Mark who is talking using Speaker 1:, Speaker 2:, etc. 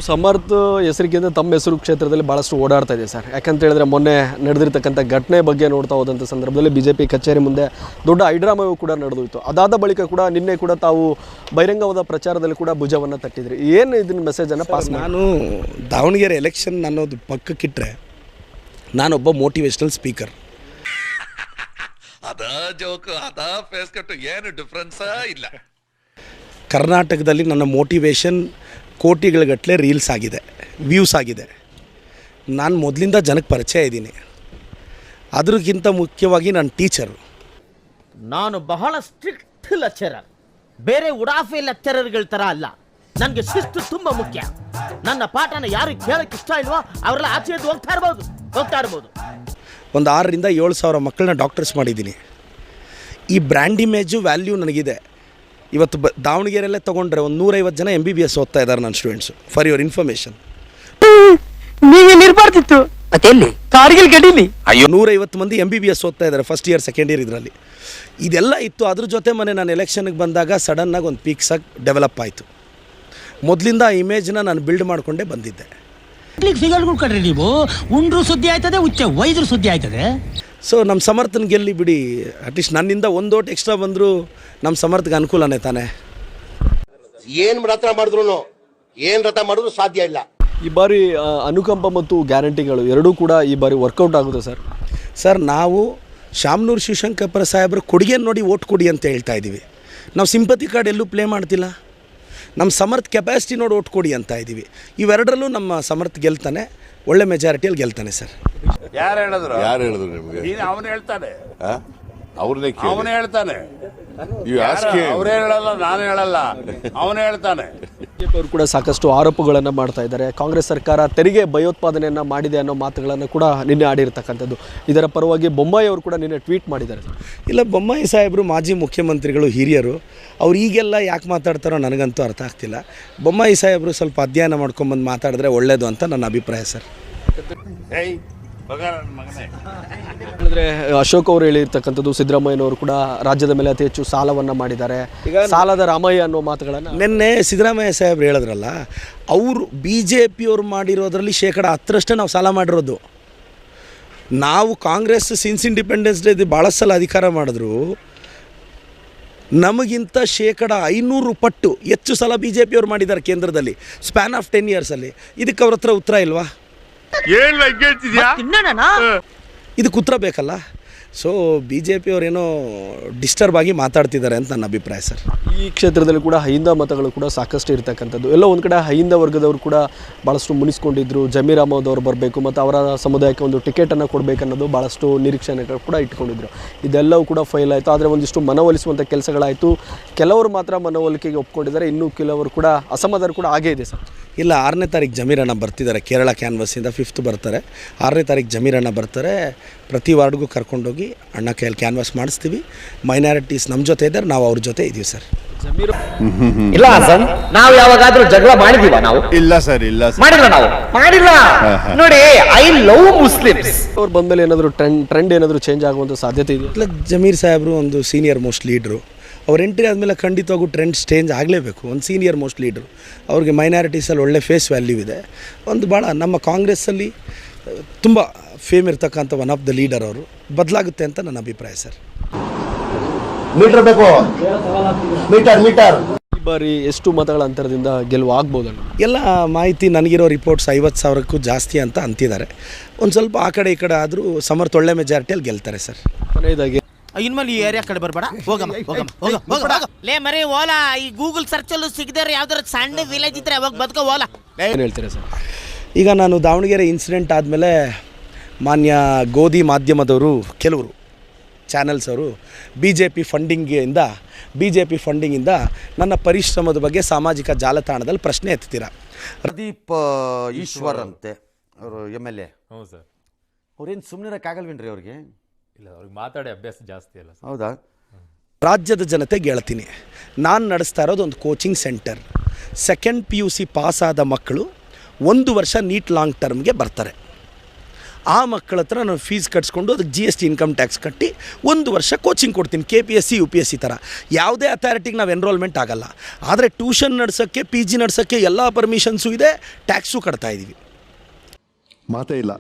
Speaker 1: ಸಮರ್ಥ ಹೆಸರಿಗಿಂತ ತಮ್ಮ ಹೆಸರು ಕ್ಷೇತ್ರದಲ್ಲಿ ಭಾಳಷ್ಟು ಓಡಾಡ್ತಾ ಇದೆ ಸರ್. ಯಾಕಂತ ಹೇಳಿದ್ರೆ ಮೊನ್ನೆ ನಡೆದಿರ್ತಕ್ಕಂಥ ಘಟನೆ ಬಗ್ಗೆ ನೋಡ್ತಾ ಹೋದಂಥ ಸಂದರ್ಭದಲ್ಲಿ BJP ಕಚೇರಿ ಮುಂದೆ ದೊಡ್ಡ ಹೈಡ್ರಾಮವೂ ಕೂಡ ನಡೆದೋಯಿತು. ಅದಾದ ಬಳಿಕ ಕೂಡ ನಿನ್ನೆ ಕೂಡ ತಾವು ಬಹಿರಂಗವಾದ ಪ್ರಚಾರದಲ್ಲಿ ಕೂಡ ಭುಜವನ್ನು ತಟ್ಟಿದ್ರಿ. ಏನು ಇದನ್ನ ಮೆಸೇಜನ್ನು ಪಾಸ್?
Speaker 2: ನಾನು ದಾವಣಗೆರೆ ಎಲೆಕ್ಷನ್ ಅನ್ನೋದು ಪಕ್ಕಕ್ಕಿಟ್ಟರೆ ನಾನೊಬ್ಬ ಮೋಟಿವೇಶ್ನಲ್ ಸ್ಪೀಕರ್.
Speaker 3: ಅದಾ ಜೋಕು ಅದಾ ಫೇಸ್ ಕಟ್ಟು ಏನು ಡಿಫ್ರೆನ್ಸ್ ಇಲ್ಲ.
Speaker 2: ಕರ್ನಾಟಕದಲ್ಲಿ ನನ್ನ ಮೋಟಿವೇಶನ್ ಕೋಟಿಗಳಗಟ್ಟಲೆ ರೀಲ್ಸ್ ಆಗಿದೆ, ವ್ಯೂಸ್ ಆಗಿದೆ. ನಾನು ಮೊದಲಿಂದ ಜನಕ್ಕೆ ಪರಿಚಯ ಇದ್ದೀನಿ. ಅದಕ್ಕಿಂತ ಮುಖ್ಯವಾಗಿ ನಾನು ಟೀಚರು.
Speaker 4: ನಾನು ಬಹಳ ಸ್ಟ್ರಿಕ್ಟ್ ಲೆಕ್ಚರರ್, ಬೇರೆ ಉಡಾಫೆ ಲೆಕ್ಚರರ್ಗಳ ಥರ ಅಲ್ಲ. ನನಗೆ ಶಿಸ್ತು ತುಂಬ ಮುಖ್ಯ. ನನ್ನ ಪಾಠನ ಯಾರಿಗೆ ಕೇಳಕ್ಕೆ ಇಷ್ಟ ಇಲ್ವೋ ಅವರೆಲ್ಲ ಆಚೆ ಎದ್ದು ಹೋಗ್ತಾ ಇರ್ಬೋದು.
Speaker 2: ಒಂದು 6,000 to 7,000 ಮಕ್ಕಳನ್ನ ಡಾಕ್ಟರ್ಸ್ ಮಾಡಿದ್ದೀನಿ. ಈ ಬ್ರ್ಯಾಂಡ್ ಇಮೇಜು ವ್ಯಾಲ್ಯೂ ನನಗಿದೆ. ಇವತ್ತು ದಾವಣಗೆರೆಯಲ್ಲೇ ತೊಗೊಂಡ್ರೆ ಒಂದು 150 ಜನ MBBS ಓದ್ತಾ ಇದ್ದಾರೆ ನನ್ನ ಸ್ಟೂಡೆಂಟ್ಸು. For your information.
Speaker 5: ನೀರ್ಬಾರ್ದಿತ್ತು ಮತ್ತೆ ಕಾರ್ಗಿಲ್ ಗಡಿಲಿ
Speaker 2: 150 ಮಂದಿ MBBS ಓದ್ತಾ ಇದ್ದಾರೆ ಫಸ್ಟ್ ಇಯರ್ ಸೆಕೆಂಡ್ ಇಯರ್. ಇದರಲ್ಲಿ ಇದೆಲ್ಲ ಇತ್ತು. ಅದ್ರ ಜೊತೆ ನಾನು ಎಲೆಕ್ಷನ್ಗೆ ಬಂದಾಗ ಸಡನ್ನಾಗಿ ಒಂದು ಪೀಕ್ಸಾಗಿ ಡೆವಲಪ್ ಆಯಿತು. ಮೊದಲಿಂದ ಆ ಇಮೇಜ್ನ ನಾನು ಬಿಲ್ಡ್ ಮಾಡಿಕೊಂಡೇ ಬಂದಿದ್ದೆ.
Speaker 5: ಫಿಗರ್ಗಳು ಕಡ್ರಿ ನೀವು ಉಂಡ್ರು ಸುದ್ದಿ ಆಯ್ತದೆ, ಉಚ್ಚ ವೈದ್ರು ಸುದ್ದಿ ಆಯ್ತದೆ.
Speaker 2: ಸೊ ನಮ್ಮ ಸಮರ್ಥನ ಗೆಲ್ಲಿ ಬಿಡಿ. ಅಟ್ಲೀಸ್ಟ್ ನನ್ನಿಂದ ಒಂದು ಓಟ್ ಎಕ್ಸ್ಟ್ರಾ ಬಂದರೂ ನಮ್ಮ ಸಮರ್ಥಗೆ ಅನುಕೂಲನೇ ತಾನೆ.
Speaker 6: ಏನು ರಥ ಮಾಡಿದ್ರು ಸಾಧ್ಯ ಇಲ್ಲ.
Speaker 1: ಈ ಬಾರಿ ಅನುಕಂಪ ಮತ್ತು ಗ್ಯಾರಂಟಿಗಳು ಎರಡೂ ಕೂಡ ಈ ಬಾರಿ ವರ್ಕೌಟ್ ಆಗುತ್ತೆ ಸರ್.
Speaker 2: ಸರ್, ನಾವು ಶಾಮನೂರು ಶಿವಶಂಕರಪ್ಪ ಸಾಹೇಬ್ರ ಕೊಡುಗೆ ನೋಡಿ ಓಟ್ ಕೊಡಿ ಅಂತ ಹೇಳ್ತಾ ಇದ್ದೀವಿ. ನಾವು ಸಿಂಪತಿ ಕಾರ್ಡ್ ಎಲ್ಲೂ ಪ್ಲೇ ಮಾಡ್ತಿಲ್ಲ. ನಮ್ಮ ಸಮರ್ಥ ಕೆಪಾಸಿಟಿ ನೋಡಿ ಓಟ್ ಕೊಡಿ ಅಂತ ಇದ್ದೀವಿ. ಇವೆರಡರಲ್ಲೂ ನಮ್ಮ ಸಮರ್ಥ ಗೆಲ್ತಾನೆ, ಒಳ್ಳೆ ಮೆಜಾರಿಟಿಯಲ್ಲಿ ಗೆಲ್ತಾನೆ ಸರ್.
Speaker 3: ಯಾರು ಹೇಳಿದ್ರು ನಿಮಗೆ?
Speaker 7: ಅವನು ಹೇಳ್ತಾನೆ,
Speaker 3: ಅವನೇ
Speaker 7: ಹೇಳ್ತಾನೆ. ಅವರೇ ಹೇಳಲ್ಲ, ನಾನು ಹೇಳಲ್ಲ, ಅವನು ಹೇಳ್ತಾನೆ.
Speaker 1: ಅವರು ಕೂಡ ಸಾಕಷ್ಟು ಆರೋಪಗಳನ್ನು ಮಾಡ್ತಾ ಇದ್ದಾರೆ. ಕಾಂಗ್ರೆಸ್ ಸರ್ಕಾರ ತೆರಿಗೆ ಭಯೋತ್ಪಾದನೆಯನ್ನು ಮಾಡಿದೆ ಅನ್ನೋ ಮಾತುಗಳನ್ನು ಕೂಡ ನಿನ್ನೆ ಆಡಿರ್ತಕ್ಕಂಥದ್ದು. ಇದರ ಪರವಾಗಿ ಬೊಮ್ಮಾಯಿ ಅವರು ಕೂಡ ನಿನ್ನೆ ಟ್ವೀಟ್ ಮಾಡಿದ್ದಾರೆ.
Speaker 2: ಇಲ್ಲ, ಬೊಮ್ಮಾಯಿ ಸಾಹೇಬರು ಮಾಜಿ ಮುಖ್ಯಮಂತ್ರಿಗಳು, ಹಿರಿಯರು. ಅವ್ರು ಈಗೆಲ್ಲ ಯಾಕೆ ಮಾತಾಡ್ತಾರೋ ನನಗಂತೂ ಅರ್ಥ ಆಗ್ತಿಲ್ಲ. ಬೊಮ್ಮಾಯಿ ಸಾಹೇಬರು ಸ್ವಲ್ಪ ಅಧ್ಯಯನ ಮಾಡ್ಕೊಂಬಂದು ಮಾತಾಡಿದ್ರೆ ಒಳ್ಳೆಯದು ಅಂತ ನನ್ನ ಅಭಿಪ್ರಾಯ ಸರ್.
Speaker 1: ಹೇಳಿದ್ರೆ ಅಶೋಕ್ ಅವರು ಹೇಳಿರ್ತಕ್ಕಂಥದ್ದು, ಸಿದ್ದರಾಮಯ್ಯನವರು ಕೂಡ ರಾಜ್ಯದ ಮೇಲೆ ಅತಿ ಹೆಚ್ಚು ಸಾಲವನ್ನು ಮಾಡಿದ್ದಾರೆ, ಸಾಲದ ರಾಮಯ್ಯ ಅನ್ನೋ ಮಾತುಗಳನ್ನು
Speaker 2: ನಿನ್ನೆ ಸಿದ್ದರಾಮಯ್ಯ ಸಾಹೇಬ್ರು ಹೇಳಿದ್ರಲ್ಲ, ಅವರು BJP ಅವ್ರು ಮಾಡಿರೋದ್ರಲ್ಲಿ 10% ನಾವು ಸಾಲ ಮಾಡಿರೋದು. ನಾವು ಕಾಂಗ್ರೆಸ್ ಸಿನ್ಸ್ ಇಂಡಿಪೆಂಡೆನ್ಸ್ ಡೇ ಭಾಳ ಸಲ ಅಧಿಕಾರ ಮಾಡಿದ್ರು, ನಮಗಿಂತ 500 ಪಟ್ಟು ಹೆಚ್ಚು ಸಲ BJP ಅವ್ರು ಮಾಡಿದ್ದಾರೆ ಕೇಂದ್ರದಲ್ಲಿ ಸ್ಪ್ಯಾನ್ ಆಫ್ 10 yearsಲ್ಲಿ. ಇದಕ್ಕೆ ಅವ್ರ ಹತ್ರ ಉತ್ತರ ಇಲ್ವಾ? ಇದಕ್ಕೆ ಉತ್ತರ ಬೇಕಲ್ಲ. ಸೊ BJP ಅವರೇನೋ ಡಿಸ್ಟರ್ಬ್ ಆಗಿ ಮಾತಾಡ್ತಿದ್ದಾರೆ ಅಂತ ನನ್ನ ಅಭಿಪ್ರಾಯ ಸರ್.
Speaker 1: ಈ ಕ್ಷೇತ್ರದಲ್ಲಿ ಕೂಡ ಹೈಂದ ಮತಗಳು ಕೂಡ ಸಾಕಷ್ಟು ಇರ್ತಕ್ಕಂಥದ್ದು. ಎಲ್ಲ ಒಂದು ಕಡೆ ಹೈಂದ ವರ್ಗದವರು ಕೂಡ ಭಾಳಷ್ಟು ಮುನಿಸ್ಕೊಂಡಿದ್ರು. ಜಮೀರ್ ಅಹಮದ್ ಅವರು ಬರಬೇಕು ಮತ್ತು ಅವರ ಸಮುದಾಯಕ್ಕೆ ಒಂದು ಟಿಕೆಟನ್ನು ಕೊಡಬೇಕನ್ನೋದು ಭಾಳಷ್ಟು ನಿರೀಕ್ಷೆಗಳು ಕೂಡ ಇಟ್ಕೊಂಡಿದ್ರು. ಇದೆಲ್ಲವೂ ಕೂಡ ಫೈಲ್ ಆಯಿತು. ಆದರೆ ಒಂದಿಷ್ಟು ಮನವೊಲಿಸುವಂಥ ಕೆಲಸಗಳಾಯಿತು. ಕೆಲವರು ಮಾತ್ರ ಮನವೊಲಿಕೆಗೆ ಒಪ್ಕೊಂಡಿದ್ದಾರೆ, ಇನ್ನೂ ಕೆಲವರು ಕೂಡ ಅಸಮಾಧಾನ ಕೂಡ ಆಗೇ ಇದೆ ಸರ್.
Speaker 2: ಇಲ್ಲ, 6ನೇ ತಾರೀಕು ಜಮೀರಣ್ಣ ಬರ್ತಿದ್ದಾರೆ. ಕೇರಳ ಕ್ಯಾನ್ವಸಿಂದ 5th ಬರ್ತಾರೆ. 6ನೇ ತಾರೀಕು ಜಮೀರಣ್ಣ ಬರ್ತಾರೆ. ಪ್ರತಿ ವಾರ್ಡ್ಗೂ ಕರ್ಕೊಂಡೋಗಿ ಅಣ್ಣ ಕೈಯಲ್ಲಿ ಕ್ಯಾನ್ವಾಸ್ ಮಾಡಿಸ್ತೀವಿ. ಮೈನಾರಿಟೀಸ್ ನಮ್ಮ ಜೊತೆ ಇದ್ದಾರೆ, ನಾವು ಅವ್ರ ಜೊತೆ ಇದ್ದೀವಿ ಸರ್.
Speaker 4: ಇಲ್ಲ ಸರ್, ನಾವು ಯಾವಾಗಾದ್ರೂ ಜಗಳ ಮಾಡಿದೀವ? ನಾವು
Speaker 7: ಇಲ್ಲ ಸರ್,
Speaker 4: ಮಾಡಿಲ್ಲ ನೋಡಿ. I love Muslims.
Speaker 1: ಅವ್ರು ಬಂದಮೇಲೆ ಏನಾದರೂ ಟ್ರೆಂಡ್ ಏನಾದರೂ ಚೇಂಜ್ ಆಗುವಂಥ ಸಾಧ್ಯತೆ ಇದೆ?
Speaker 2: ಇಲ್ಲ, ಜಮೀರ್ ಸಾಹೇಬರು ಒಂದು ಸೀನಿಯರ್ ಮೋಸ್ಟ್ ಲೀಡ್ರು. ಅವ್ರ ಎಂಟ್ರಿ ಆದಮೇಲೆ ಖಂಡಿತವಾಗೂ ಟ್ರೆಂಡ್ಸ್ ಚೇಂಜ್ ಆಗಲೇಬೇಕು. ಒಂದು ಸೀನಿಯರ್ ಮೋಸ್ಟ್ ಲೀಡ್ರು, ಅವ್ರಿಗೆ ಮೈನಾರಿಟೀಸಲ್ಲಿ ಒಳ್ಳೆ ಫೇಸ್ ವ್ಯಾಲ್ಯೂ ಇದೆ. ಒಂದು ಭಾಳ ನಮ್ಮ ಕಾಂಗ್ರೆಸ್ಸಲ್ಲಿ ತುಂಬ ಫೇಮ್ ಇರ್ತಕ್ಕಂಥ ಒನ್ ಆಫ್ ದ ಲೀಡರ್ ಅವರು. ಬದಲಾಗುತ್ತೆ ಅಂತ ನನ್ನ ಅಭಿಪ್ರಾಯ ಸರ್.
Speaker 6: ಮೀಟರ್ ಬೇಕು, ಮೀಟರ್.
Speaker 1: ಈ ಬಾರಿ ಎಷ್ಟು ಮತಗಳ ಅಂತರದಿಂದ ಗೆಲುವು ಆಗ್ಬೋದಲ್ಲ?
Speaker 2: ಎಲ್ಲ ಮಾಹಿತಿ ನನಗಿರೋ ರಿಪೋರ್ಟ್ಸ್ 50,000ಕ್ಕೂ ಜಾಸ್ತಿ ಅಂತ ಅಂತಿದ್ದಾರೆ. ಒಂದು ಸ್ವಲ್ಪ ಆ ಕಡೆ ಈ ಕಡೆ ಆದರೂ ಸಮರ್ಥ ಒಳ್ಳೆ ಮೆಜಾರಿಟಿಯಲ್ಲಿ ಗೆಲ್ತಾರೆ ಸರ್.
Speaker 1: ಕೊನೆಯದಾಗಿ
Speaker 4: ಇನ್ಮೇಲೆ ಈ ಏರಿಯಾ ಕಡೆ ಬರಬೇಡ. ಲೇ ಮರಿ ಓಲಾ, ಈ ಗೂಗಲ್ ಸರ್ಚಲ್ಲೂ ಸಿಗದಾರೆ ಯಾವ್ದಾರ ಸಣ್ಣ ವಿಲೇಜ್ ಇದ್ರೆ ಅವಾಗ ಬದುಕೋ ಓಲಾ. ಏನು
Speaker 1: ಹೇಳ್ತೀರಾ ಸರ್?
Speaker 2: ಈಗ ನಾನು ದಾವಣಗೆರೆ ಇನ್ಸಿಡೆಂಟ್ ಆದಮೇಲೆ ಮಾನ್ಯ ಗೋಧಿ ಮಾಧ್ಯಮದವರು, ಕೆಲವರು ಚಾನೆಲ್ಸ್ ಅವರು BJP ಫಂಡಿಂಗಿಂದ ನನ್ನ ಪರಿಶ್ರಮದ ಬಗ್ಗೆ ಸಾಮಾಜಿಕ ಜಾಲತಾಣದಲ್ಲಿ ಪ್ರಶ್ನೆ ಎತ್ತೀರಾ.
Speaker 8: ಪ್ರದೀಪ್ ಈಶ್ವರ್ ಅಂತೆ ಅವರು MLA.
Speaker 9: ಹೌದು ಸರ್.
Speaker 8: ಅವ್ರೇನು ಸುಮ್ಮನಿರೋಕ್ಕಾಗಲ್ವೇನ್ರಿ ಅವ್ರಿಗೆ?
Speaker 9: ಇಲ್ಲ, ಅವ್ರಿಗೆ ಮಾತಾಡಿ ಅಭ್ಯಾಸ ಜಾಸ್ತಿ ಅಲ್ಲ.
Speaker 8: ಹೌದಾ?
Speaker 2: ರಾಜ್ಯದ ಜನತೆಗೆ ಹೇಳ್ತೀನಿ, ನಾನು ನಡೆಸ್ತಾ ಇರೋದು ಒಂದು coaching centre. 2nd PUC pass ಆದ ಮಕ್ಕಳು 1 ವರ್ಷ ನೀಟ್ ಲಾಂಗ್ ಟರ್ಮ್ಗೆ ಬರ್ತಾರೆ. ಆ ಮಕ್ಕಳ ಹತ್ರ ನಾನು ಫೀಸ್ ಕಟ್ಸ್ಕೊಂಡು ಅದಕ್ಕೆ GST ಇನ್ಕಮ್ ಟ್ಯಾಕ್ಸ್ ಕಟ್ಟಿ 1 ವರ್ಷ ಕೋಚಿಂಗ್ ಕೊಡ್ತೀನಿ, KPSC UPSC ಥರ. ಯಾವುದೇ ಅಥಾರಿಟಿಗೆ ನಾವು ಎನ್ರೋಲ್ಮೆಂಟ್ ಆಗಲ್ಲ, ಆದರೆ ಟ್ಯೂಷನ್ ನಡೆಸೋಕ್ಕೆ, PG ನಡೆಸೋಕ್ಕೆ ಎಲ್ಲ ಪರ್ಮಿಷನ್ಸು ಇದೆ, ಟ್ಯಾಕ್ಸು ಕಟ್ತಾ ಇದ್ದೀವಿ.
Speaker 10: ಮಾತೇ ಇಲ್ಲ.